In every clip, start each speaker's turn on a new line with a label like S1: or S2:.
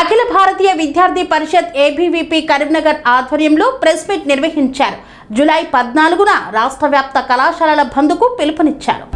S1: అఖిల భారతీయ విద్యార్థి పరిషత్ ఏబీవీపీ కరీంనగర్ ఆధ్వర్యంలో press meet నిర్వహించారు. జూలై 14న రాష్ట్ర వ్యాప్త కళాశాలల బంద్కు పిలుపునిచ్చారు.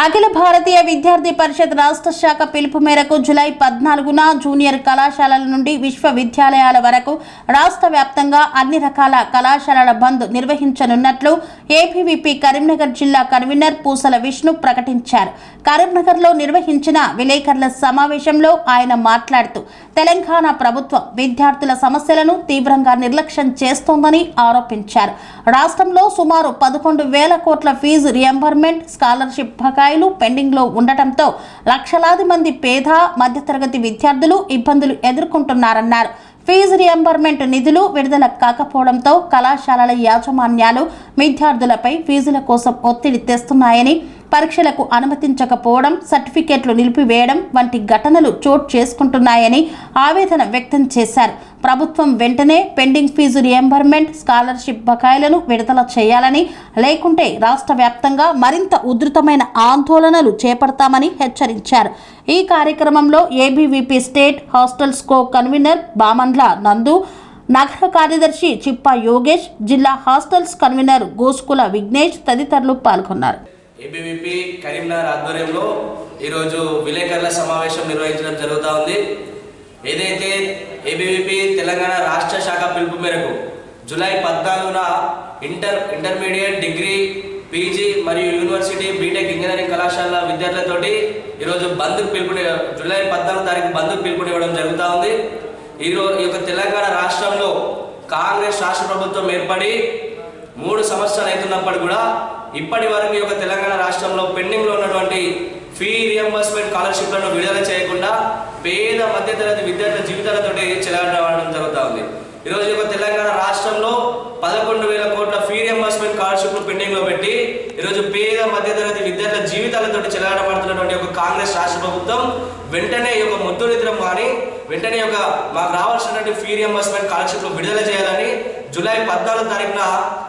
S1: అఖిల భారతీయ విద్యార్థి పరిషత్ రాష్ట్ర శాఖ పిలుపు మేరకు జూలై 14న జూనియర్ కళాశాలల నుండి విశ్వవిద్యాలయాల వరకు రాష్ట్ర వ్యాప్తంగా అన్ని రకాల కళాశాలల బంద్ నిర్వహించనున్నట్లు ఏబీవీపీ కరీంనగర్ జిల్లా కన్వీనర్ పూసల విష్ణు ప్రకటించారు. కరీంనగర్లో నిర్వహించిన విలేకరుల సమావేశంలో ఆయన మాట్లాడుతూ తెలంగాణ ప్రభుత్వం విద్యార్థుల సమస్యలను తీవ్రంగా నిర్లక్ష్యం చేస్తోందని ఆరోపించారు. రాష్ట్రంలో సుమారు 11,000 కోట్ల ఫీజు రియంబర్మెంట్, స్కాలర్షిప్ బకాయిలు పెండింగ్ లో ఉండటంతో లక్షలాది మంది పేద మధ్యతరగతి విద్యార్థులు ఇబ్బందులు ఎదుర్కొంటున్నారన్నారు. ఫీజు రియంబర్మెంట్ నిధులు విడుదల కాకపోవడంతో కళాశాలల యాజమాన్యాలు విద్యార్థులపై ఫీజుల కోసం ఒత్తిడి తెస్తున్నాయని, పరీక్షలకు అనుమతించకపోవడం, సర్టిఫికెట్లు నిలిపివేయడం వంటి ఘటనలు చోటు చేసుకుంటున్నాయని ఆవేదన వ్యక్తం చేశారు. ప్రభుత్వం వెంటనే పెండింగ్ ఫీజు రియంబర్మెంట్, స్కాలర్షిప్ బకాయిలను విడుదల చేయాలని, లేకుంటే రాష్ట్ర వ్యాప్తంగా మరింత ఉధృతమైన ఆందోళనలు చేపడతామని హెచ్చరించారు. ఈ కార్యక్రమంలో ABVP state hostels co convener Bamandla Nandu, నగర కార్యదర్శి చిప్పా యోగేష్, జిల్లా హాస్టల్స్ కన్వీనర్ గోస్కుల విఘ్నేష్ తదితరులు పాల్గొన్నారు.
S2: ఏబీవీపీ కరీంనగర్ ఆధ్వర్యంలో ఈరోజు విలేకరుల సమావేశం నిర్వహించడం జరుగుతూ ఉంది. ఏదైతే ఏబీవీపీ తెలంగాణ రాష్ట్ర శాఖ పిలుపు మేరకు జూలై 14న ఇంటర్మీడియట్, డిగ్రీ, పీజీ మరియు యూనివర్సిటీ, బీటెక్, ఇంజనీరింగ్ కళాశాల విద్యార్థులతోటి ఈరోజు జూలై 14 తారీఖు బంద్కు పిలుపునివ్వడం జరుగుతూ ఉంది. ఈ యొక్క తెలంగాణ రాష్ట్రంలో కాంగ్రెస్ రాష్ట్ర ప్రభుత్వం ఏర్పడి 3 సంవత్సరాలు అవుతున్నప్పుడు కూడా ఇప్పటి వరకు ఈ యొక్క తెలంగాణ రాష్ట్రంలో పెండింగ్లో ఉన్నటువంటి ఫీ రియంబర్స్మెంట్ స్కాలర్షిప్లను విడుదల చేయకుండా పేద మధ్యతరగతి విద్యార్థుల జీవితాలతో చెలగాటం జరుగుతూ ఉంది. ఈరోజు యొక్క తెలంగాణ రాష్ట్రంలో 11,000 కోట్ల ఫీ రియంబర్స్మెంట్ స్కాలర్షిప్లు పెండింగ్లో పెట్టి ఈరోజు పేద మధ్యతరగతి విద్యార్థుల జీవితాలతో చెలగాటపడుతున్నటువంటి ఒక కాంగ్రెస్ రాష్ట్ర ప్రభుత్వం వెంటనే ఈ యొక్క ముద్దు నిద్రం కానీ వెంటనే మాకు రావాల్సినటువంటి ఫీ రియంబర్స్మెంట్ స్కాలర్షిప్లు విడుదల చేయాలని జూలై 14 తారీఖున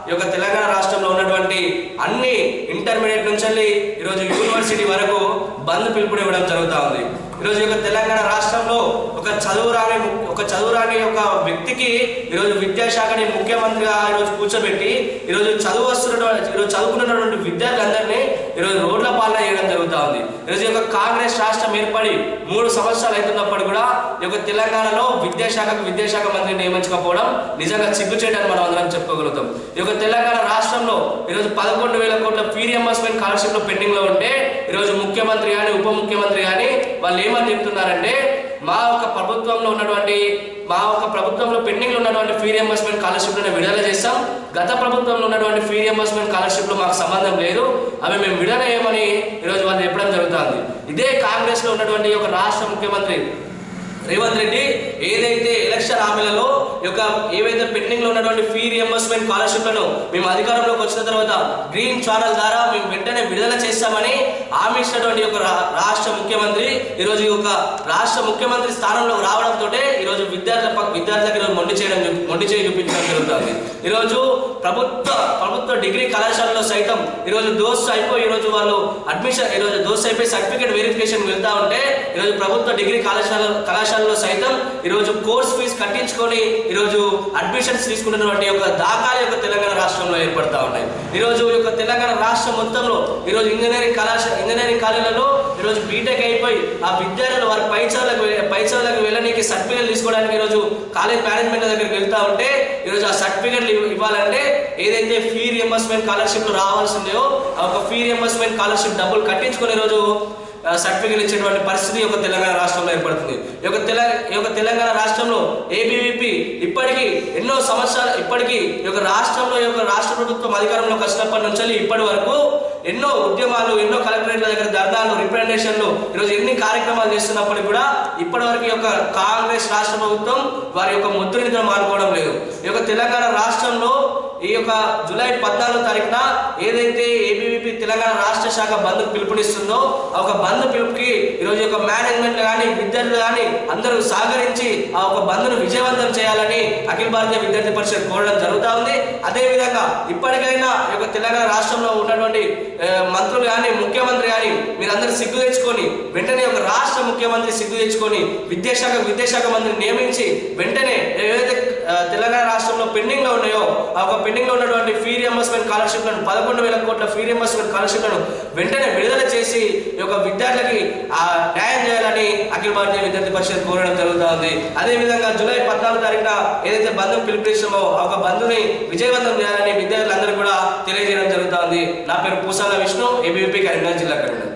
S2: ఈ యొక్క తెలంగాణ రాష్ట్రంలో ఉన్నటువంటి అన్ని ఇంటర్మీడియట్ నుంచి ఈరోజు యూనివర్సిటీ వరకు బంద్ పిలుపునివ్వడం జరుగుతూ ఉంది. ఈరోజు యొక్క తెలంగాణ రాష్ట్రంలో ఒక చదువురాని ఒక వ్యక్తికి ఈరోజు విద్యాశాఖని ముఖ్యమంత్రిగా ఈరోజు కూర్చోబెట్టి ఈరోజు చదువుకున్నటువంటి విద్యార్థులందరినీ ఈరోజు రోడ్ల పాలన చేయడం జరుగుతూ ఉంది. ఈరోజు యొక్క కాంగ్రెస్ రాష్ట్రం ఏర్పడి 3 సంవత్సరాలు అవుతున్నప్పుడు కూడా ఈ యొక్క తెలంగాణలో విద్యాశాఖ మంత్రిని నియమించకపోవడం నిజంగా సిగ్గుచేటని మనం అందరం చెప్పుకోగలుగుతాం. ఈ యొక్క తెలంగాణ రాష్ట్రంలో ఈరోజు 11,000 కోట్ల ఫీ రియంబర్స్మెంట్ స్కాలర్షిప్ పెండింగ్ లో ఉంటే ఈరోజు ముఖ్యమంత్రి కానీ ఉప ముఖ్యమంత్రి కానీ వాళ్ళు ఏమని చెప్తున్నారంటే మా యొక్క ప్రభుత్వంలో పెండింగ్ లో ఉన్నటువంటి ఫీ రియంబర్స్మెంట్ స్కాలర్షిప్లను విడుదల చేస్తాం. గత ప్రభుత్వంలో ఉన్నటువంటి ఫీ రియంబర్స్మెంట్ స్కాలర్షిప్లు మాకు సంబంధం లేదు, అవి మేము విడుదల చేయమని ఈరోజు వాళ్ళు చెప్పడం జరుగుతుంది. ఇదే కాంగ్రెస్ లో ఉన్నటువంటి ఒక రాష్ట్ర ముఖ్యమంత్రి రేవంత్ రెడ్డి ఏదైతే ఎలక్షన్ హామీలలో ఏవైతే పెండింగ్ లో ఉన్నటువంటి ఫీ రియంబర్స్మెంట్ స్కాలర్షిప్లను మేము అధికారంలోకి వచ్చిన తర్వాత గ్రీన్ ఛానల్ ద్వారా మేము వెంటనే విడుదల చేస్తామని హామీ ఇచ్చినటువంటి ఒక రాష్ట్ర ముఖ్యమంత్రి ఈరోజు రాష్ట్ర ముఖ్యమంత్రి స్థానంలో రావడంతో ఈరోజు విద్యార్థులకు మొండి చేయి చూపించడం జరుగుతుంది. ఈరోజు ప్రభుత్వ డిగ్రీ కళాశాలలో సైతం ఈరోజు దోస్త్ అయిపోయి ఈరోజు వాళ్ళు దోస్త్ అయిపోయి సర్టిఫికేట్ వెరిఫికేషన్ వెళ్తా ఉంటే ఈరోజు ప్రభుత్వ డిగ్రీ కళాశాలలో సైతం ఈరోజు కోర్స్ ఫీజు కట్టించుకొని ఈరోజు అడ్మిషన్స్ తీసుకున్నటువంటి దాఖాలు తెలంగాణ రాష్ట్రంలో ఏర్పడతా ఉన్నాయి. ఈరోజు తెలంగాణ రాష్ట్రం మొత్తంలో ఈరోజు ఇంజనీరింగ్ కాలేజీలలో ఈరోజు బీటెక్ అయిపోయి ఆ విద్యార్థులు వారి పై చదువులకు వెళ్ళడానికి సర్టిఫికేట్ తీసుకోవడానికి ఈరోజు కాలేజ్ మేనేజ్మెంట్ దగ్గరికి వెళ్తా ఉంటే ఈరోజు ఆ సర్టిఫికేట్లు ఇవ్వాలంటే ఏదైతే ఫీ రియంబర్స్మెంట్ స్కాలర్షిప్లు రావాల్సిందో ఆ ఫీ రియంబర్స్మెంట్ స్కాలర్షిప్ డబ్బులు కట్టించుకొని ఈరోజు సర్టిఫికేట్ ఇచ్చేటువంటి పరిస్థితి తెలంగాణ రాష్ట్రంలో ఏర్పడుతుంది. తెలంగాణ రాష్ట్రంలో ఏబీవీపీ ఇప్పటికీ ఎన్నో సంవత్సరాలు రాష్ట్రంలో రాష్ట్ర ప్రభుత్వం అధికారంలోకి వచ్చినప్పటి నుంచి ఇప్పటి వరకు ఎన్నో ఉద్యమాలు, ఎన్నో కలెక్టరేట్ల దగ్గర ధర్నాలు, రిప్రజెంటేషన్లు ఈరోజు ఎన్ని కార్యక్రమాలు చేస్తున్నప్పటికీ కూడా ఇప్పటి వరకు కాంగ్రెస్ రాష్ట్ర ప్రభుత్వం వారి ముద్రనిద్ర మానుకోవడం లేదు. తెలంగాణ రాష్ట్రంలో ఈ జూలై 14 తారీఖున ఏదైతే ఏబీవీపీ తెలంగాణ రాష్ట్ర శాఖ బంద్ పిలుపునిస్తుందో ఆ ఒక బంద్ పిలుపుకి ఈరోజు యొక్క మేనేజ్మెంట్ కానీ విద్యార్థులు కానీ అందరూ సహకరించి ఆ ఒక బంద్ను విజయవంతం చేయాలని అఖిల భారతీయ విద్యార్థి పరిషత్ కోరడం జరుగుతూ ఉంది. అదేవిధంగా ఇప్పటికైనా ఈ యొక్క తెలంగాణ రాష్ట్రంలో ఉన్నటువంటి మంత్రులు కానీ ముఖ్యమంత్రి కానీ మీరందరూ సిగ్గు తెచ్చుకొని వెంటనే ఒక రాష్ట్ర ముఖ్యమంత్రి సిగ్గు తెచ్చుకొని విద్యాశాఖ మంత్రిని నియమించి వెంటనే ఏవైతే తెలంగాణ రాష్ట్రంలో పెండింగ్ లో ఉన్నాయో ఆ ఒక పెండింగ్ లో ఉన్నటువంటి ఫీ రియంబర్స్మెంట్ స్కాలర్షిప్లను 11,000 కోట్ల ఫీ రియంబర్స్మెంట్ స్కాలర్షిప్లను వెంటనే విడుదల చేసి ఈ యొక్క విద్యార్థులకి న్యాయం చేయాలని అఖిల భారతీయ విద్యార్థి పరిషత్ కోరడం జరుగుతుంది. అదేవిధంగా జూలై 14 తారీఖున ఏదైతే బంద్ పిలుపునిస్తామో ఆ ఒక బంద్ని విజయవంతం చేయాలని విద్యార్థులందరూ కూడా తెలియజేయడం జరుగుతుంది. నా పేరు పూసాల విష్ణు, ఏబీవీపీ కరీంనగర్ జిల్లా కన్వీనర్.